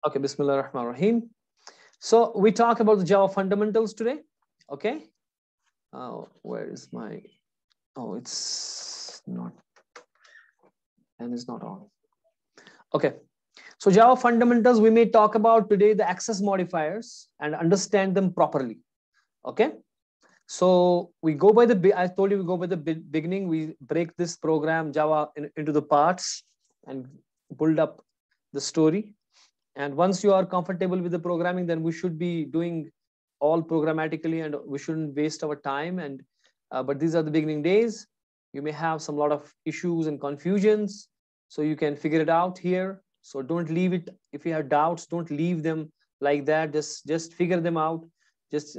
Okay, Bismillah ar-Rahman ar-Rahim. So we talk about the Java fundamentals today. Okay. Where is my? Oh, it's not, and it's not on. Okay. So Java fundamentals, we may talk about today the access modifiers and understand them properly. Okay. So we go by the, I told you we go by the beginning. We break this program Java into the parts and build up the story. And once you are comfortable with the programming, then we should be doing all programmatically and we shouldn't waste our time. And but these are the beginning days. You may have some lot of issues and confusions. So you can figure it out here. So don't leave it. If you have doubts, don't leave them like that. Just figure them out. Just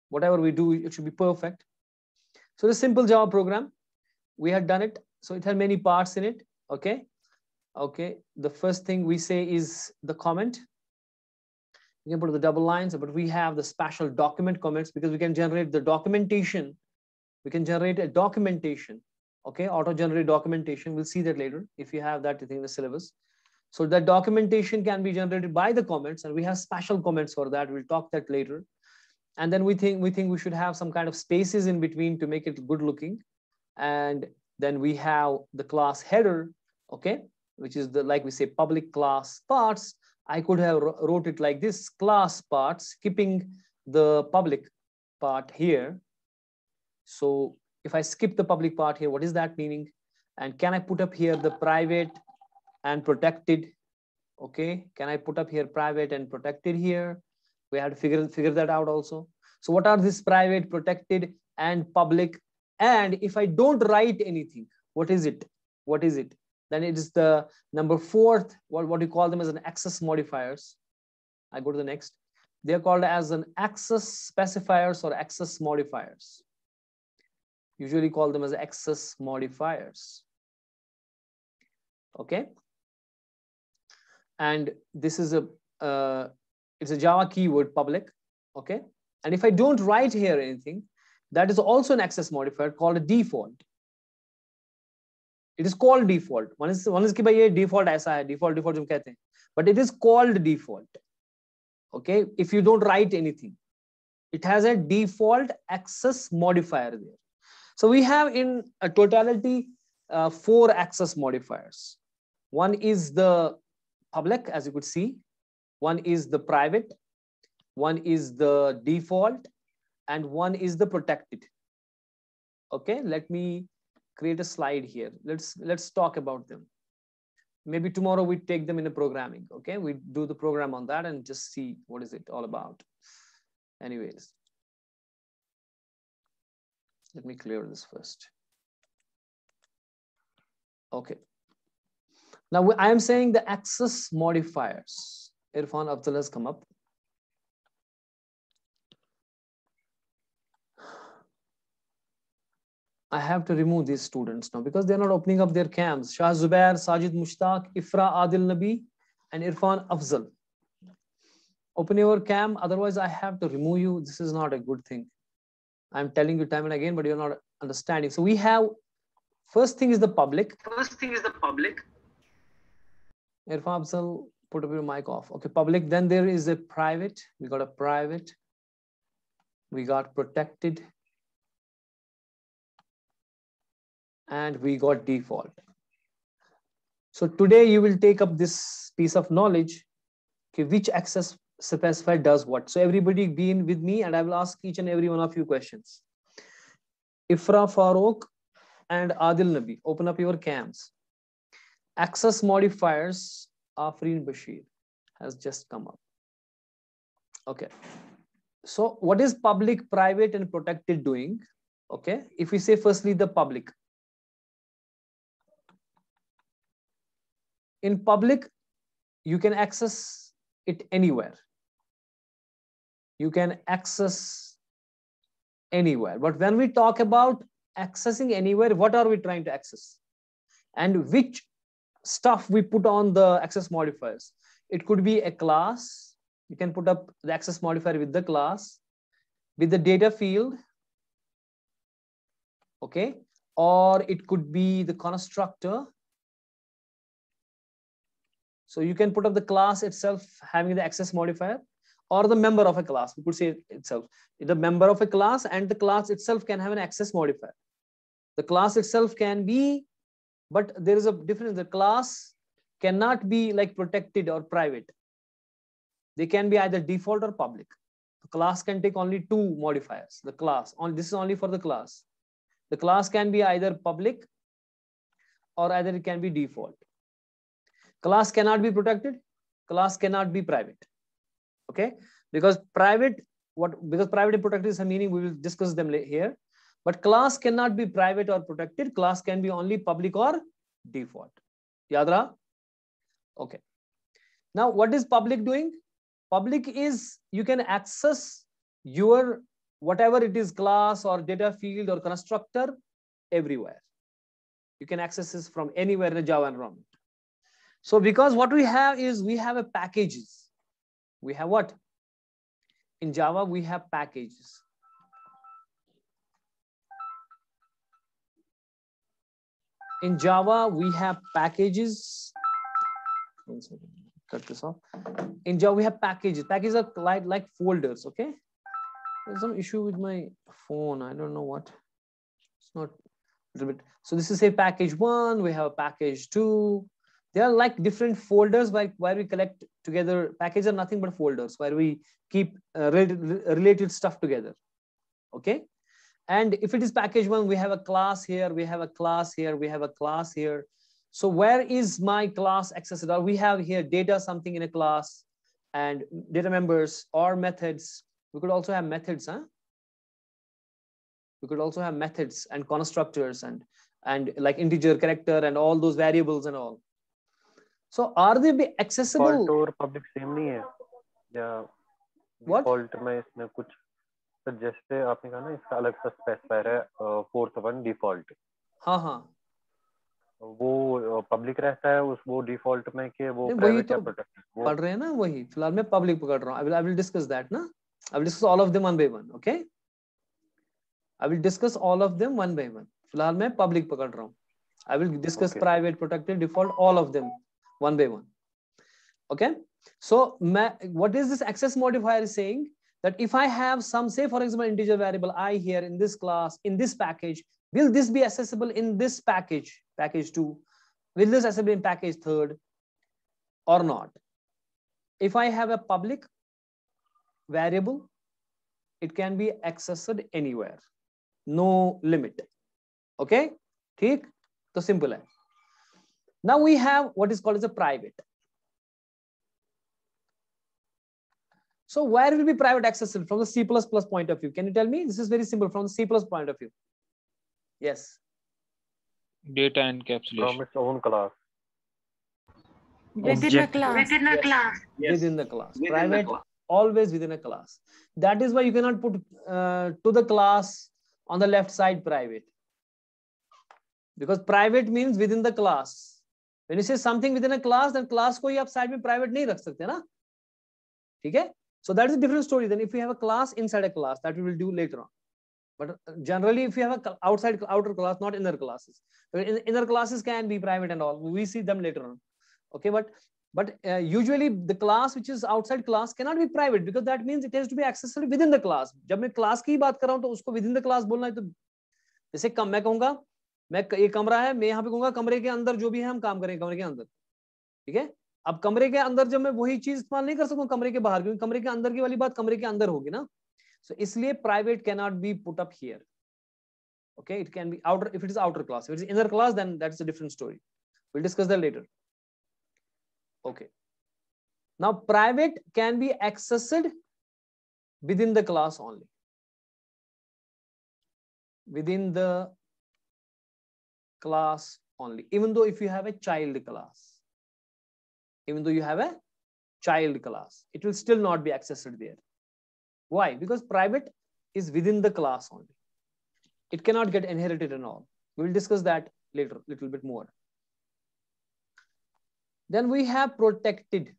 whatever we do, it should be perfect. So the simple Java program, we had done it. So it had many parts in it. Okay. Okay, the first thing we say is the comment. You can put the double lines, but we have the special document comments because we can generate the documentation. We can generate a documentation. Okay, auto-generate documentation. We'll see that later if you have that in the syllabus. So that documentation can be generated by the comments, and we have special comments for that. We'll talk that later. And then we think we should have some kind of spaces in between to make it good looking. And then we have the class header. Okay, which is the, like we say, public class parts. I could have wrote it like this: class part, skipping the public part here. So if I skip the public part here, what is that meaning? And can I put up here the private and protected? Okay, can I put up here private and protected here? We have to figure that out also. So what are this private, protected, and public? And if I don't write anything, what is it? What is it? Then it is the number fourth, what you call them as an access modifiers. I go to the next. They're called as an access specifiers or access modifiers. Usually call them as access modifiers. Okay. And this is it's a Java keyword public. Okay. And if I don't write here anything, that is also an access modifier called a default. It is called default. One is कि भाई ये default ऐसा है, default जो कहते हैं, but it is called default. Okay, if you don't write anything, it has a default access modifier there. So we have in a totality 4 access modifiers. One is the public, as you could see. One is the private. One is the default, and one is the protected. Okay, let me create a slide here. Let's talk about them. Maybe tomorrow we take them in a programming. Okay, we do the program on that and just see what is it all about. Anyways, let me clear this first. Okay. Now I am saying the access modifiers. Irfan Afzal has come up. I have to remove these students now because they're not opening up their cams. Shah Zubair, Sajid Mushtaq, Ifra Adil Nabi, and Irfan Afzal. Open your cam, otherwise I have to remove you. This is not a good thing. I'm telling you time and again, but you're not understanding. So we have, first thing is the public. Irfan Afzal, put up your mic off. Okay, public. Then there is a private. We got a private. We got protected. And we got default. So today you will take up this piece of knowledge, okay, which access specifier does what. So everybody be in with me and I will ask each and every one of you questions. Ifra Farooq and Adil Nabi, open up your cams. Access modifiers, Afreen Bashir has just come up. Okay. So what is public, private, and protected doing? Okay. If we say firstly the public. In public, you can access it anywhere. You can access anywhere. But when we talk about accessing anywhere, what are we trying to access? And which stuff we put on the access modifiers? It could be a class. You can put up the access modifier with the class, with the data field. Okay. Or it could be the constructor. So you can put up the class itself having the access modifier, or the member of a class. We could say itself. The member of a class and the class itself can have an access modifier. The class itself can be, but there is a difference. The class cannot be like protected or private. They can be either default or public. The class can take only two modifiers. The class, this is only for the class. The class can be either public or either it can be default. Class cannot be protected. Class cannot be private. Okay, because private, because private and protected is a meaning, we will discuss them here. But class cannot be private or protected. Class can be only public or default. Yaad raha? Okay. Now, what is public doing? Public is you can access your whatever it is, class or data field or constructor, everywhere. You can access this from anywhere in a Java environment. So because what we have is we have a packages. We have what? In Java, we have packages. In Java, we have packages. One second, cut this off. In Java, we have packages. Packages are like folders, okay? There's some issue with my phone. I don't know what. It's not a little bit. So this is a package 1. We have a package 2. They are like different folders where we collect together. Packages are nothing but folders where we keep related stuff together. Okay. And if it is package 1, we have a class here, we have a class here, we have a class here. So where is my class accessible? We have here data something in a class and data members or methods. We could also have methods, huh? We could also have methods and constructors and like integer, character, and all those variables and all. So are they be accessible? Default और public same नहीं है या what? Default में इसमें कुछ तो जैसे आपने कहा ना इसका अलग सा स्पेसिफायर है 4th one default. हाँ वो पब्लिक रहता है उस वो डिफॉल्ट में कि वो प्राइवेट या प्रोटेक्टेड पढ़ रहे हैं ना वही फिलहाल मैं पब्लिक पकड़ रहा हूँ. I will discuss that ना. I will discuss all of them one by one. Okay. I will discuss all of them one by one. फिलहाल मैं पब्लिक पकड़ रहा हूँ. I will discuss private, protected, default, all of them one by one. Okay. So what is this access modifier is saying? That if I have some, say for example, integer variable I here in this class, in this package, will this be accessible in this package, package 2? Will this accessible in package 3rd or not? If I have a public variable, it can be accessed anywhere, no limit. Okay, ठीक? So simple है. Now we have what is called as a private. So where will be private accessible from the C++ point of view? Can you tell me? This is very simple from the C++ point of view. Yes. Data encapsulation. From its own class. Within a class. Within a class. Yes. Within the class. Within private, the class. Always within a class. That is why you cannot put to the class on the left side private. Because private means within the class. When you say something within a class, then class को ही आप side में private नहीं रख सकते ना? ठीक है? So that is a different story. Then if you have a class inside a class, that we will do later on. But generally, if you have a outer class, not inner classes. Inner classes can be private and all. We see them later on. Okay, but usually the class which is outside class cannot be private because that means it has to be accessible within the class. जब मैं class की बात कर रहा हूँ तो उसको within the class बोलना है तो जैसे मैं कहूँगा मैं ये कमरा है मैं यहाँ पे कहूँगा कमरे के अंदर जो भी है हम काम करेंगे कमरे के अंदर. ठीक है? अब कमरे के अंदर जब मैं वही चीज इस्तेमाल नहीं कर सकूं कमरे के बाहर क्योंकि कमरे के अंदर की वाली बात कमरे के अंदर होगी ना. So इसलिए private cannot be put up here. Okay, it can be outer if it is outer class. If it is inner class, then that's a different story. We'll discuss that later. Okay. Now private can be accessed within the class only. Within the class only. Even though if you have a child class. Even though you have a child class, it will still not be accessed there. Why? Because private is within the class only. It cannot get inherited and all. We will discuss that later, a little bit more. Then we have protected.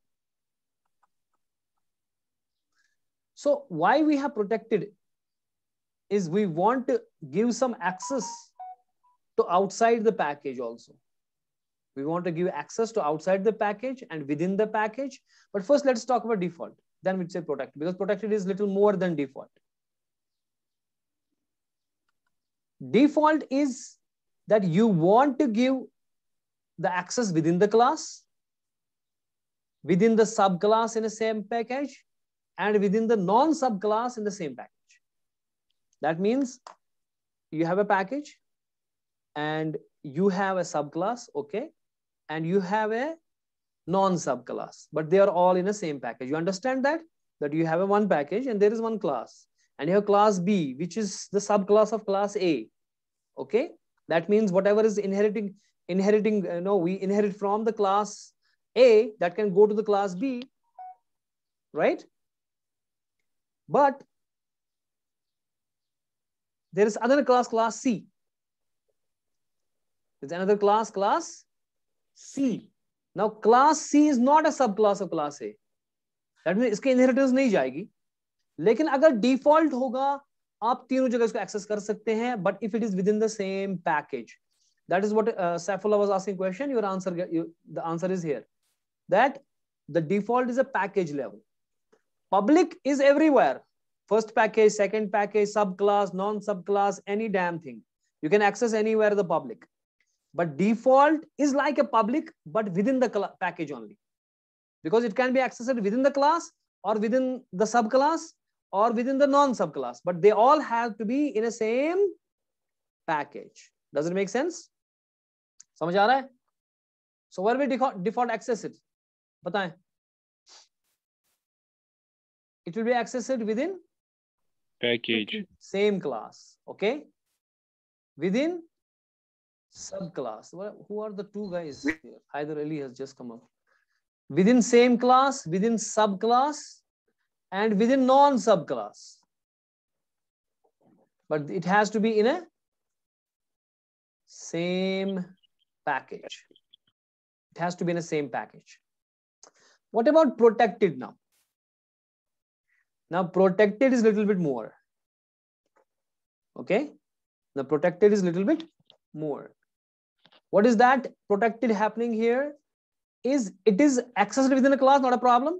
So why we have protected is we want to give some access to outside the package also. We want to give access to outside the package and within the package. But first, let's talk about default. Then we'd say protected, because protected is little more than default. Default is that you want to give the access within the class, within the subclass in the same package, and within the non-subclass in the same package. That means you have a package and you have a subclass, okay, and you have a non-subclass, but they are all in the same package. You understand that? That you have a one package and there is one class, and you have class B, which is the subclass of class A, okay? That means whatever is inheriting, we inherit from the class A, that can go to the class B, right? But there is another class, class C. There's another class, class C. Now class C is not a subclass of class A. That means इसके inheritance नहीं जाएगी. लेकिन अगर default होगा, आप तीनों जगह इसको access कर सकते हैं. But if it is within the same package, that is what Saifullah was asking question. Your answer, the answer is here. That the default is a package level. Public is everywhere. First package, second package, subclass, non-subclass, any damn thing. You can access anywhere the public. But default is like a public, but within the package only. Because it can be accessed within the class or within the subclass or within the non-subclass. But they all have to be in a same package. Does it make sense? समझ आ रहा है? So where we default access it? बताएं. It will be accessed within package. Same class. Okay? Within subclass. Who are the two guys here? Haider Ali has just come up. Within same class, within subclass, and within non-subclass. But it has to be in a same package. It has to be in a same package. What about protected now? Now protected is a little bit more. Okay? Now protected is a little bit more. What is that protected happening here? Is it is accessed within a class, not a problem.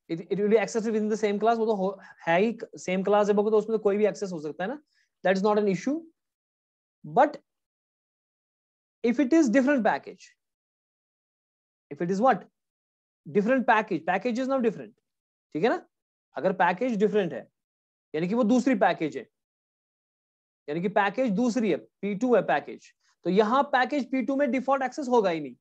It will be accessed within the same class. वो तो है ही same class है, तो उसमें तो कोई भी access हो सकता है ना. That is not an issue. But if it is different package, if it is what? Different package. Package is now different. ठीक है ना? अगर package different है, यानी कि वो दूसरी package है. यानी कि package दूसरी है, P2 है package. तो यहाँ package P2 में default access होगा ही नहीं.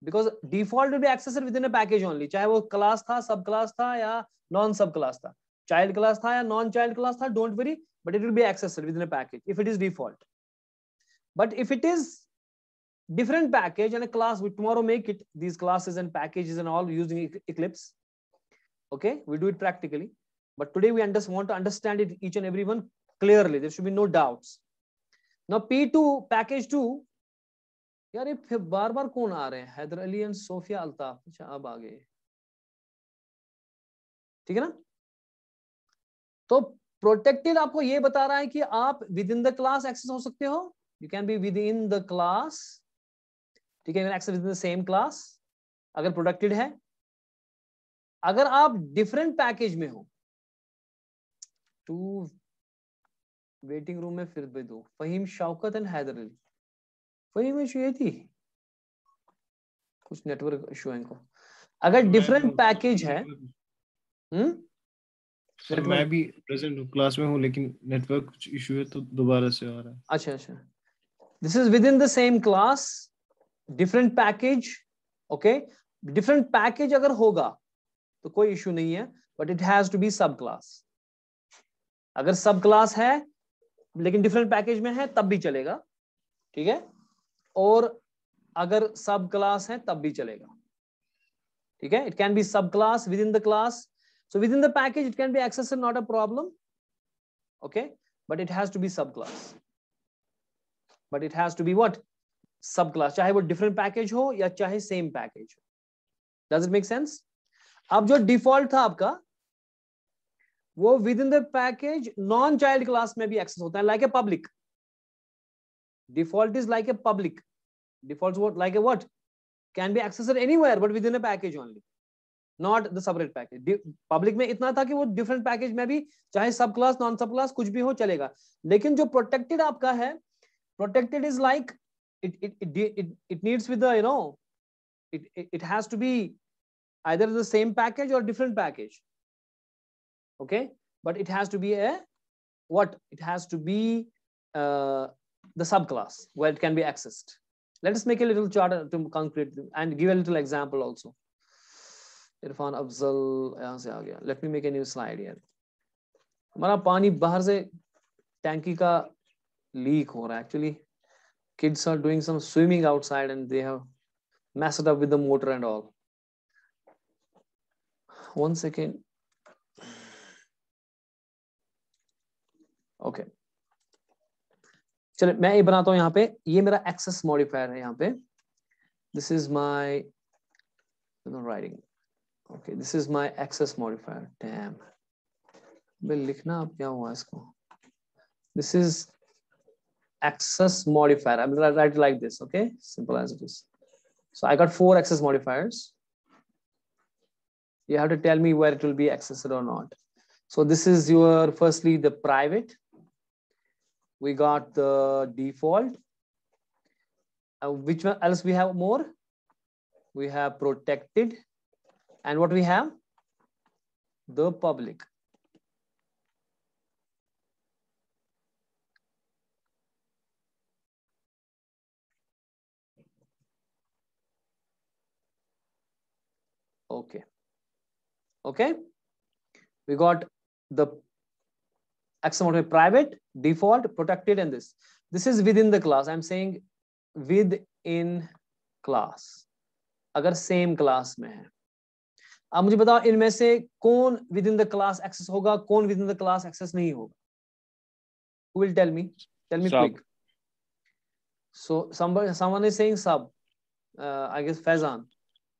Because default will be accessed within a package only. चाहे वो class था, subclass था या non-subclass था, child class था या non-child class था, don't worry, but it will be accessed within a package if it is default. But if it is different package and a class, we tomorrow make it these classes and packages and all using Eclipse. Okay, we do it practically. But today we want to understand it each and every one clearly. There should be no doubts. Now P2 package 2. यार ये फिर बार बार कौन आ रहे हैं? Haidar Ali and Sofia Altaf. अच्छा अब आ गए. ठीक है ना? तो प्रोटेक्टेड आपको ये बता रहा है कि आप within the class access हो सकते हो. You can be within the class. ठीक है, access within the same class अगर प्रोटेक्टेड है. अगर आप डिफरेंट पैकेज में हो, टू वेटिंग रूम में फिर भी दो. फहीम, शौकत एंड हैदर अली. फहीम इशू ये थी, कुछ नेटवर्क इशू है इनको. अगर डिफरेंट पैकेज है, सर मैं भी प्रेजेंट क्लास में हूँ लेकिन नेटवर्क इशू है तो दोबारा से आ रहा है. अच्छा अच्छा. This is within the same class, different package. Okay, different package अगर होगा तो कोई इशू नहीं है, but it has to be subclass. अगर सब क्लास है लेकिन डिफरेंट पैकेज में है तब भी चलेगा. ठीक है, और अगर सब क्लास है तब भी चलेगा. ठीक है, इट कैन बी सब class with in the class. So within the package, it can be accessed, not a problem. Okay, but it has to be subclass. But it has to be what? Subclass. चाहे वो different package हो या चाहे same package हो. Does it make sense? अब जो default था आपका, वो within the package non-child class में भी access होता है, like a public. Default is like a public. Defaults what? Like a what? Can be accessed anywhere but within a package only, not the separate package. Public में इतना था कि वो different package में भी चाहे सब क्लास नॉन सब क्लास कुछ भी हो चलेगा, लेकिन जो protected आपका है, protected is like it needs with the, you know, it has to be either the same package or different package. Okay, but it has to be a what? It has to be the subclass where it can be accessed. Let us make a little chart to concrete and give a little example also. Irfan Afzal यहाँ से आ गया. Let me make a new slide here. हमारा पानी बाहर से टैंकी का leak हो रहा है. Actually, kids are doing some swimming outside and they have messed up with the motor and all. One second. Okay. चलो मैं ये बनाता हूँ यहाँ पे. ये मेरा access modifier है यहाँ पे. This is my writing. Okay, this is my access modifier. Damn. मैं लिखना अब क्या हुआ इसको? This is access modifier. I'm gonna write it like this. Okay, simple as it is. So I got 4 access modifiers. You have to tell me where it will be accessed or not. So this is your firstly the private. We got the default. Which one else we have more? We have protected. And what we have? The public. Okay. Okay. We got the access modifier private, default, protected, and this. This is within the class. I'm saying within class. अगर same class में है. अब मुझे बताओ इनमें से कौन within the class access होगा, कौन within the class access नहीं होगा? Who will tell me? Tell me quick. So someone is saying sub. I guess Faizan.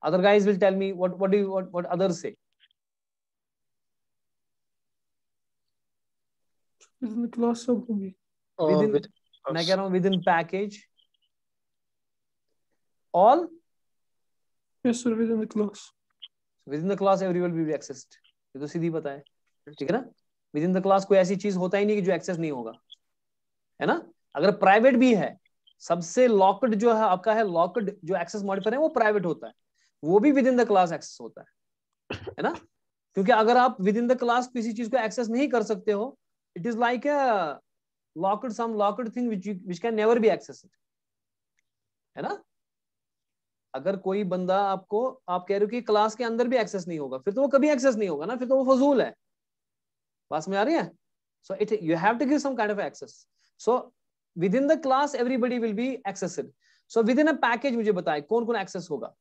Other guys will tell me what others say. Within the class sub होगी. Within, मैं कह रहा हूँ within package. All? Yes sir, within the class. Within the class everyone will be accessed. ये तो सीधी पता है, ठीक है ना? Within the class कोई ऐसी चीज होता ही नहीं कि जो access नहीं होगा, है ना? अगर private भी है, सबसे locked जो है आपका है locked जो access modifier है वो private होता है, वो भी within the class access होता है ना? क्योंकि अगर आप within the class किसी चीज को access नहीं कर सकते हो, it is like a some locked thing which can never be accessed, है ना? अगर कोई बंदा आपको आप कह रहे हो कि क्लास के अंदर भी एक्सेस नहीं होगा, फिर तो वो कभी एक्सेस नहीं होगा ना, फिर तो वो फजूल है. बात में आ रही है? So you have to give some kind of access. So within the class everybody will be accessed. So within a package मुझे बताए कौन कौन एक्सेस होगा?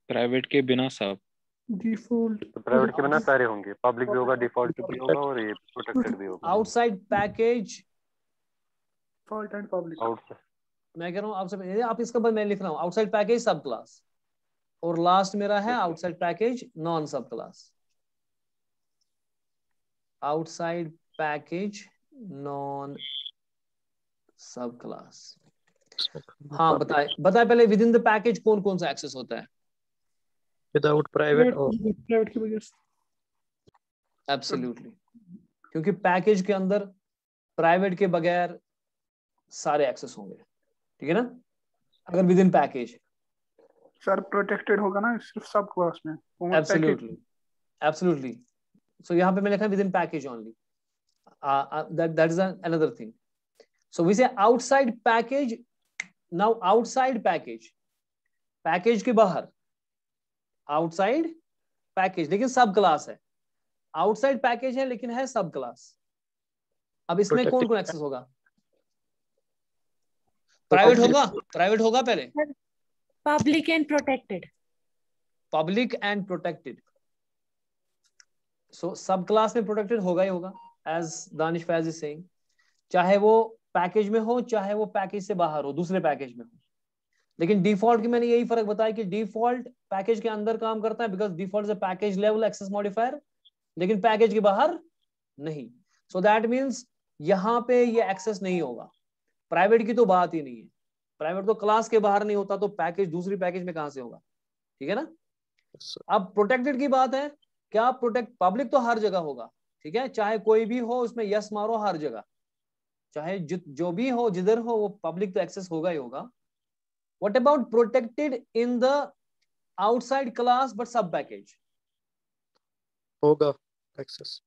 प्राइवेट के बिना सब. Default. तो प्राइवेट के बिना सारे होंगे. पब्लिक भी होगा, डिफॉल्ट भी होगा और ये प्रोटेक्टेड भी होगा. Outside package. Default and public. Outside. मैं कह रहा हूँ आपसे, आप इसका मैं लिख रहा हूँ आउटसाइड पैकेज सब क्लास, और लास्ट मेरा है आउटसाइड पैकेज नॉन सब क्लास. आउटसाइड पैकेज नॉन सब क्लास. हाँ बताए पहले विद इन द पैकेज कौन कौन सा एक्सेस होता है? विदाउट प्राइवेट और प्राइवेट के बगैर. एब्सोल्युटली, क्योंकि पैकेज के अंदर प्राइवेट के बगैर सारे एक्सेस होंगे, ठीक है ना? अगर with in package. Sir protected होगा ना सिर्फ सब क्लास में. एब्सोल्युटली. सो यहाँ पे मैं लिखा within package only. That is another thing. So we say outside package. Now outside package, package के बाहर आउटसाइड पैकेज, लेकिन सब क्लास है. आउटसाइड पैकेज है लेकिन है सब क्लास. अब इसमें कौन कौन एक्सेस होगा? प्राइवेट होगा पहले. Public and protected. Public and protected. So सब क्लास में प्रोटेक्टेड होगा ही होगा, as Danish Faiz is saying, चाहे वो पैकेज में हो चाहे वो पैकेज से बाहर हो, दूसरे पैकेज में हो. लेकिन डिफॉल्ट की मैंने यही फर्क बताया कि डिफॉल्ट पैकेज के अंदर काम करता है, because default is a package level access modifier, लेकिन पैकेज के बाहर नहीं. सो दैट मीन्स यहाँ पे ये एक्सेस नहीं होगा. प्राइवेट की तो बात ही नहीं है. प्राइवेट तो क्लास के बाहर नहीं होता, तो पैकेज दूसरी पैकेज में कहां से होगा? ठीक है ना। अब प्रोटेक्टेड की बात है, क्या प्रोटेक्ट पब्लिक तो हर जगह होगा, ठीक है, चाहे कोई भी हो उसमें यस मारो हर जगह, चाहे जो भी हो जिधर हो वो पब्लिक तो एक्सेस होगा ही होगा। What about protected in the outside class but sub package? होगा एक्सेस।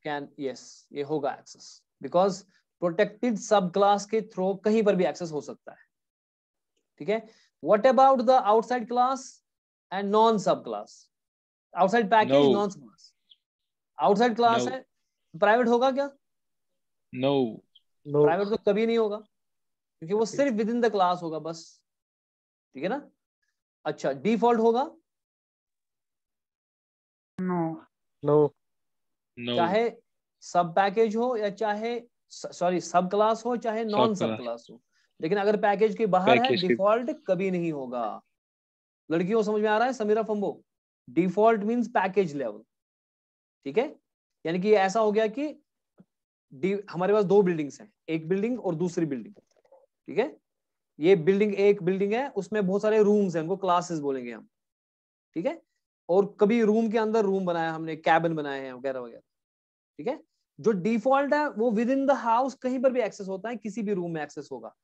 कैन, यस, ये होगा access, because protected sub class के थ्रू कहीं पर भी एक्सेस हो सकता है, ठीक है। What about the outside class and non सब class? Outside package, No. Non सब क्लास। Outside class No. है, प्राइवेट होगा क्या? No. नो। प्राइवेट तो कभी नहीं होगा, क्योंकि वो सिर्फ विद इन द क्लास होगा बस, ठीक है ना। अच्छा, डिफॉल्ट होगा? नो। नो। No. चाहे सब पैकेज हो या चाहे सॉरी सब क्लास हो चाहे नॉन सब Subclass. क्लास हो, लेकिन अगर पैकेज के बाहर है Package के- डिफॉल्ट कभी नहीं होगा। लड़कियों समझ में आ रहा है? Samira Phambo, default means package level, ठीक है। यानी कि ऐसा हो गया कि हमारे पास दो बिल्डिंग्स हैं, एक बिल्डिंग और दूसरी बिल्डिंग, ठीक है। ये बिल्डिंग एक बिल्डिंग है, उसमें बहुत सारे रूम्स हैं, उनको क्लासेस बोलेंगे हम, ठीक है। और कभी रूम के अंदर रूम बनाया हमने, कैबिन बनाए हैं वगैरह वगैरह, ठीक है। जो डिफॉल्ट है वो विद इन द हाउस कहीं पर भी एक्सेस होता है, किसी भी रूम में एक्सेस होगा,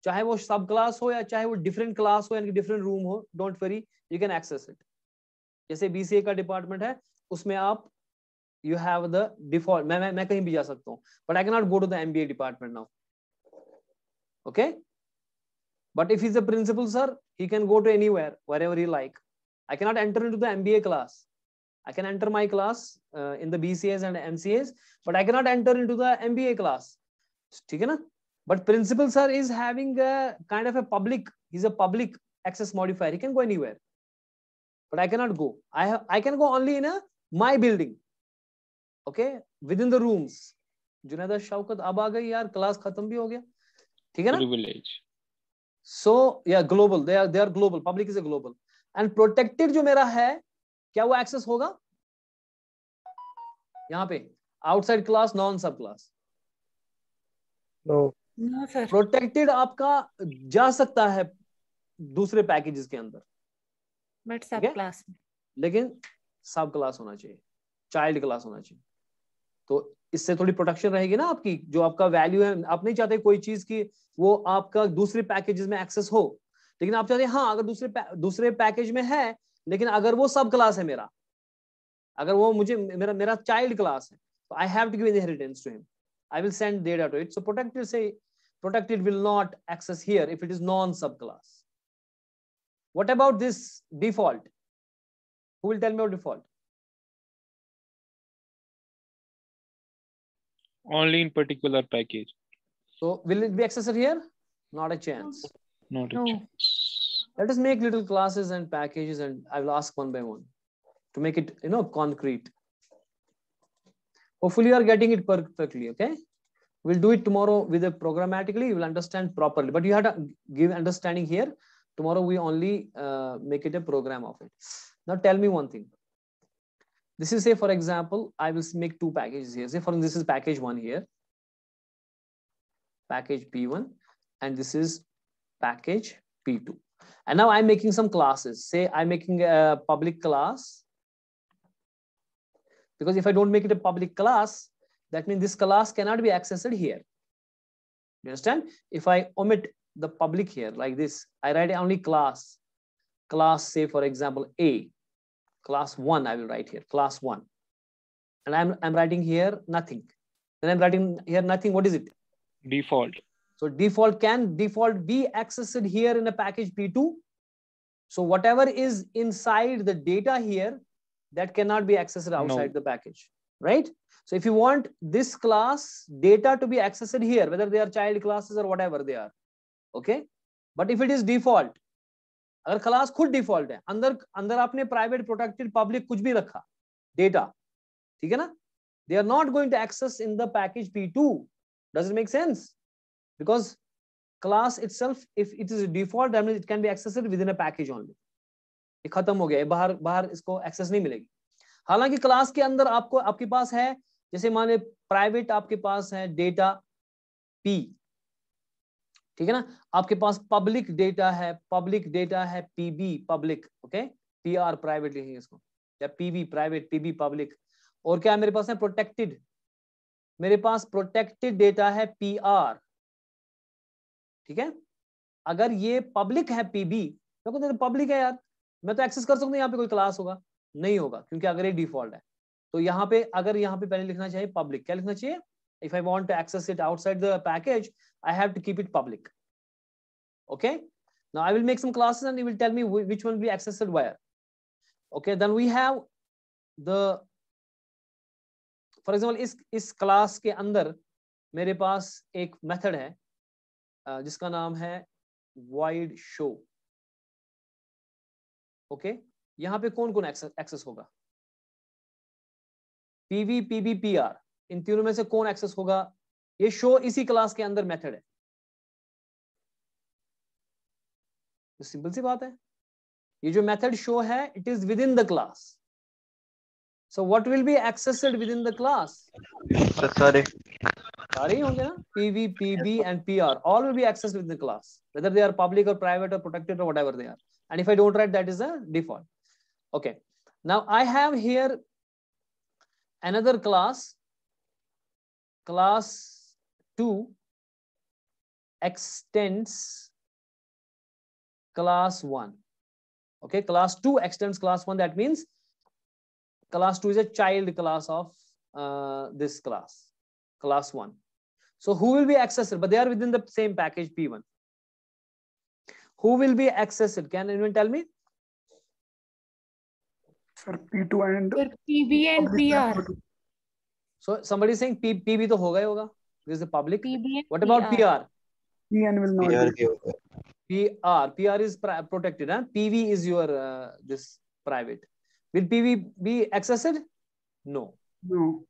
चाहे वो सब क्लास हो या चाहे वो डिफरेंट क्लास हो, यानी कि डिफरेंट रूम हो, don't worry, you can access it. जैसे बीसीए का डिपार्टमेंट है, उसमें आप यू हैव द डिफॉल्ट, मैं कहीं भी जा सकता हूँ, but I can not go to the MBA department now, okay. But if he's a principal, sir, he can go to anywhere, wherever he like. I cannot enter into the MBA class. I can enter my class in the BCAs and MCAs, but I cannot enter into the MBA class. ठीक है ना? But principal, sir, is having a kind of a public. He's a public access modifier. He can go anywhere, but I cannot go. I can go only in my building. Okay, within the rooms. जुनैदा Shaukat अब आ गई यार, class खत्म भी हो गया, ठीक है ना? Privilege. So yeah, global, they are global, public is a global, and protected जो मेरा है, क्या वो एक्सेस होगा? यहाँ पे आउटसाइड क्लास, नॉन सब class. No. No, sir. Protected आपका जा सकता है दूसरे पैकेजेस के अंदर, But ठीक है? subclass. लेकिन सब क्लास होना चाहिए, चाइल्ड क्लास होना चाहिए, तो इससे थोड़ी प्रोटेक्शन रहेगी ना आपकी, जो आपका वैल्यू है। आप नहीं चाहते कोई चीज की वो आपका दूसरे पैकेजेस में एक्सेस हो, लेकिन आप चाहते हैं हाँ अगर दूसरे पैकेज में है, लेकिन अगर वो सब क्लास है मेरा, अगर वो मुझे मेरा चाइल्ड क्लास है, तो I have to give inheritance to him, I will send data to it. So protected will not access here if it is non सब class. What about this default? Who will tell me about default? Only in particular package. So will it be accessed here? Not a chance. Not a No. chance. Let us make little classes and packages, and I will ask one by one to make it, concrete. Hopefully you are getting it perfectly, okay? We'll do it tomorrow with a programmatically, you will understand properly, but you have to give understanding here. Tomorrow we only make it a program of it. Now tell me one thing. This is, say for example, I will make two packages here. Say for instance, this is package 1 here, package P1, and this is package P2. And now I'm making some classes. Say I'm making a public class, because if I don't make it a public class, that means this class cannot be accessed here. You understand? If I omit the public here like this, I write only class, say for example A, class 1, I will write here, class 1. And I'm writing here nothing. Then I'm writing here nothing. What is it? Default. So default be accessed here in a package P2. So whatever is inside the data here, that cannot be accessed outside the package, right? So if you want this class data to be accessed here, whether they are child classes or whatever they are, okay? But if it is default, अगर class खुद default है, अंदर आपने private, protected, public कुछ भी रखा data, ठीक है ना, they are not going to access in the package P2. Does it make sense? Because class itself, if it is a default, that means it can be accessed within a package only. ये खत्म हो गया, बाहर इसको access नहीं मिलेगी। हालांकि class के अंदर आपके पास है, जैसे माने प्राइवेट आपके पास है डेटा P, ठीक है ना। आपके पास पब्लिक डेटा है PB public, okay, PR private लिखेंगे इसको, या पीबी प्राइवेट, पीबी पब्लिक। और क्या मेरे पास है प्रोटेक्टेड, मेरे पास प्रोटेक्टेड डेटा है पीआर, ठीक है। अगर ये पब्लिक है पीबी, तो पब्लिक है यार, मैं तो एक्सेस कर सकता हूँ, यहाँ पे कोई क्लास होगा नहीं होगा, क्योंकि अगर ये डिफॉल्ट है तो यहाँ पे, अगर यहाँ पे पहले लिखना चाहिए पब्लिक, क्या लिखना चाहिए, if I want to access it outside the package I have to keep it public. Okay, now I will make some classes and you will tell me which one will be accessed where. Okay, then we have the, for example, इस class के अंदर मेरे पास एक method है जिसका नाम है void show. Okay, यहाँ पे कौन कौन एक्सेस होगा, पीवी पीबी पीआर, इन तीनों में से कौन एक्सेस होगा, ये शो इसी क्लास के अंदर मेथड है, तो सिंपल सी बात है, ये जो मेथड शो है it is within the class, so what will be accessed within the class, सारे सारे ही होंगे ना, PV PB and PR, all will be accessed within the class, whether they are public or private or protected or whatever they are, and if I don't write, that is a default. Okay, now I have here another class 2 extends class 1. Okay, class 2 extends class 1, that means class 2 is a child class of this class 1. So who will be accessed, but they are within the same package P1. Who will be accessed, can anyone tell me? Sir, P2 and Sir, PB and public PR. network. So somebody is saying PB तो होगा ही होगा, this is the public. PB and What about PR? PN will not PR be. के होगा PR is protected, huh? PV is your this private. Will PV be accessed? No. No.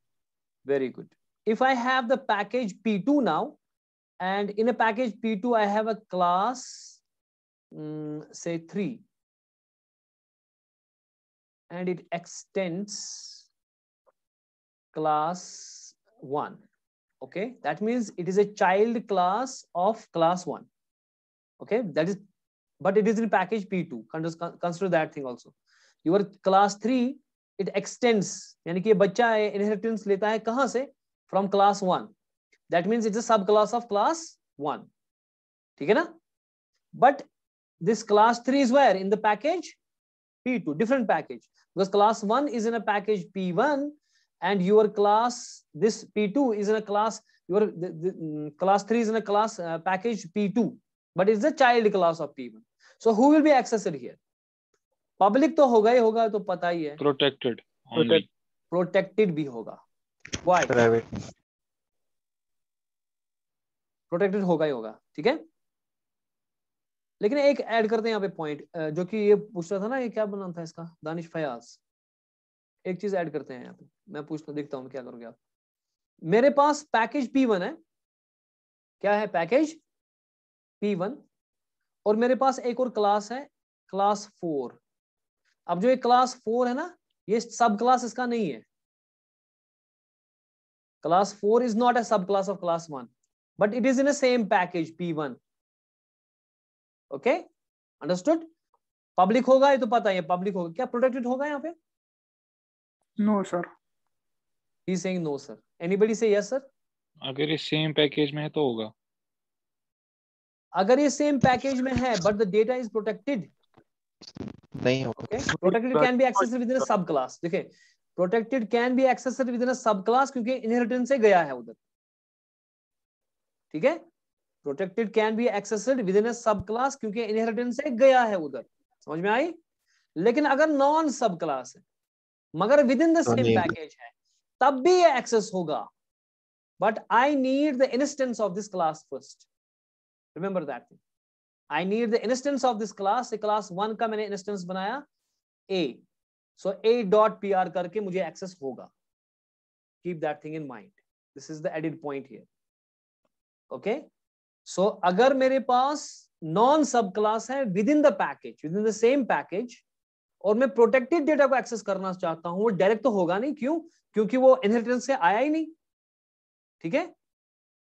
Very good. If I have the package P2 now, and in a package P2 I have a class, say 3, and it extends class 1. Okay, that means it is a child class of class 1. Okay, that is, but it is in package P2. Consider that thing also. Your class 3, it extends, यानी कि ये बच्चा inheritance लेता है कहाँ से, from class 1. That means it's a subclass of class 1. ठीक है ना? But this class 3 is where, in the package P2, different package, because class 1 is in a package P1, and your class, this P2 is in a class, your class 3 is in a class package P2, but it's a child class of P1. So who will be accessed here? Public तो होगा ही होगा, तो पता ही है. Protected only. Protected भी होगा. Why? Private Protected होगा ही होगा, ठीक है. लेकिन एक ऐड करते हैं यहाँ पे पॉइंट, जो कि ये पूछ रहा था ना, ये क्या बनाना था इसका, दानिश फयाज, एक चीज ऐड करते हैं यहाँ पे, मैं पूछता देखता हूँ क्या करोगे आप. मेरे पास पैकेज P1 है, क्या है पैकेज P1, और मेरे पास एक और क्लास है क्लास 4. अब जो ये क्लास 4 है ना, ये सब क्लास इसका नहीं है. क्लास 4 इज नॉट अ सब class of class 1, but it is in a same package P1. Okay, understood. Public होगा, ये तो पता है पब्लिक होगा. क्या प्रोटेक्टेड होगा यहाँ पे? No, sir. He is saying no, sir. Anybody say yes, sir? अगर ये सेम पैकेज में है तो होगा. अगर ये सेम पैकेज में है, but the data is protected. नहीं होगा. Okay, protected can be accessed within a subclass. देखिए, protected can be accessed within a subclass क्योंकि inheritance से गया है उधर. ठीक है? Protected can be accessed within a subclass क्योंकि inheritance से गया है उधर. समझ में आई? लेकिन अगर non subclass है, मगर within the same package है, तब भी ये access होगा. But I need the instance of this class first. Remember that thing. I need the instance of this class. class 1 का मैंने instance बनाया A. So A dot PR करके मुझे access होगा. Keep that thing in mind. This is the added point here. Okay. So अगर मेरे पास non subclass है within the package, within the same package, और मैं protected data को access करना चाहता हूं, वो direct तो होगा नहीं. क्यों? क्योंकि वो inheritance से आया ही नहीं. ठीक है.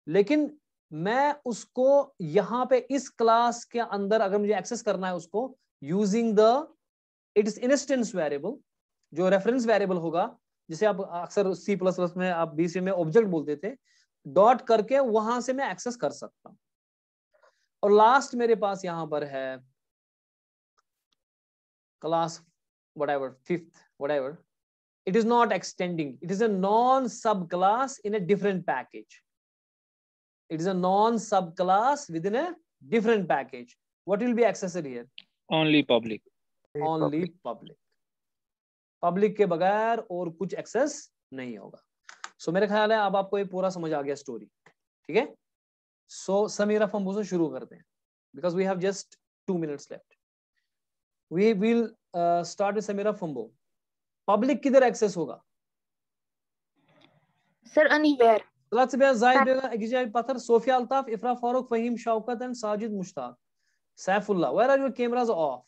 लेकिन मैं उसको यहाँ पे इस क्लास के अंदर अगर मुझे एक्सेस करना है उसको using the it is instance variable, जो रेफरेंस वेरिएबल होगा, जिसे आप अक्सर सी प्लस प्लस में आप बीसी में ऑब्जेक्ट बोलते थे, डॉट करके वहां से मैं एक्सेस कर सकता हूं। और लास्ट मेरे पास यहां पर है class whatever, fifth, whatever. It is not extending. It is a non-subclass in a different package. It is a non-subclass within a different package. What will be accessed here? Only public. Only public. Public के बगैर और कुछ access नहीं होगा। सो मेरे ख्याल है अब आपको ये पूरा समझ आ गया स्टोरी, ठीक है? सो समीरा फंबो से शुरू करते हैं, because we have just 2 minutes left. We will start with Samira Phambo. Public किधर एक्सेस होगा? Sir, anywhere. तलत से बेहद जाहिद बेगा, एगिजाई पत्थर, Sofia Altaf, Ifra Farooq, Faheem Shaukat and Sajid Mushtaq. Saifullah, where are your cameras off?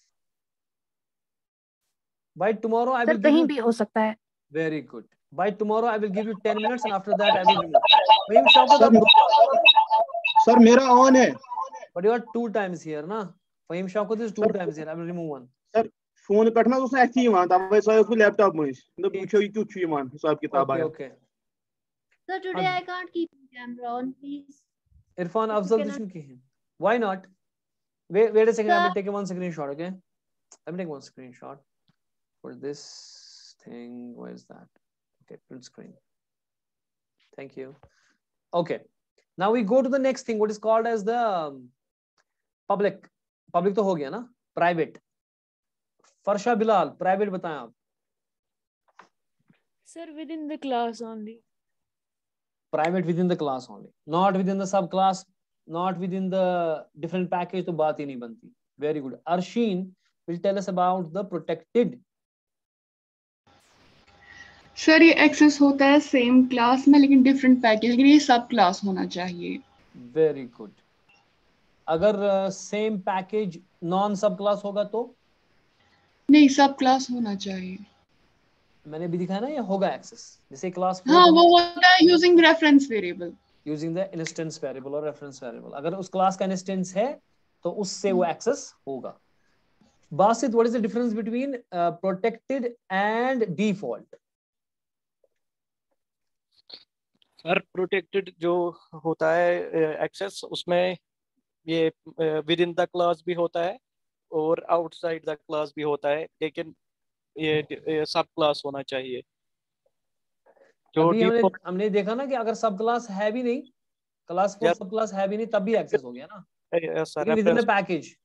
By tomorrow I will Sir, give कहीं you... भी हो सकता है. Very good. By tomorrow I will give you 10 minutes and after that I will remove. Fahim Shaukat, sir मेरा ऑन है. but you are 2 times here ना? Fahim Shaukat is 2 times here. I will remove 1. Sir phone पे ना उसने ऐसे ही मान था, मैं सर उसको लैपटॉप में मतलब पूछो ये क्यों छुई मान हिसाब किताब Okay, आया. okay. Sir, today I can't keep the camera on, please. Irfan Afzal Dushan ki hai. Why not? Wait a second. I will take one screenshot. Okay. Let me take one screenshot for this thing. Where is that? Okay, print screen. Thank you. Okay. Now we go to the next thing. What is called as the public. Public तो हो गया ना? Private. फरशा Bilal, private बताएं आप. Sir, within the class only. Private within the class only, not within the subclass, not within the different package, तो बात ही नहीं बनती. Very good. Arshin will tell us about the protected. Sir ये access होता है same class में लेकिन different package, लेकिन ये सब क्लास होना चाहिए. Very good. अगर सेम पैकेज नॉन सब क्लास होगा तो नहीं, सब क्लास होना चाहिए. मैंने भी दिखाया ना, ये होगा एक्सेस जैसे क्लास. हाँ, वो होता है using reference variable. Using the instance variable और रेफरेंस वेरिएबल. अगर उस क्लास का इंस्टेंस है तो उससे वो एक्सेस होगा. Basit, what is the difference between protected and default? Sir protected जो होता है एक्सेस, उसमें ये विद इन द क्लास भी होता है और आउटसाइड द क्लास भी होता है, लेकिन ये सब क्लास होना चाहिए. जो हमने देखा ना कि अगर सब क्लास है भी नहीं, क्लास 4 सब क्लास है भी नहीं, तब भी एक्सेस हो गया ना. Sir with in the package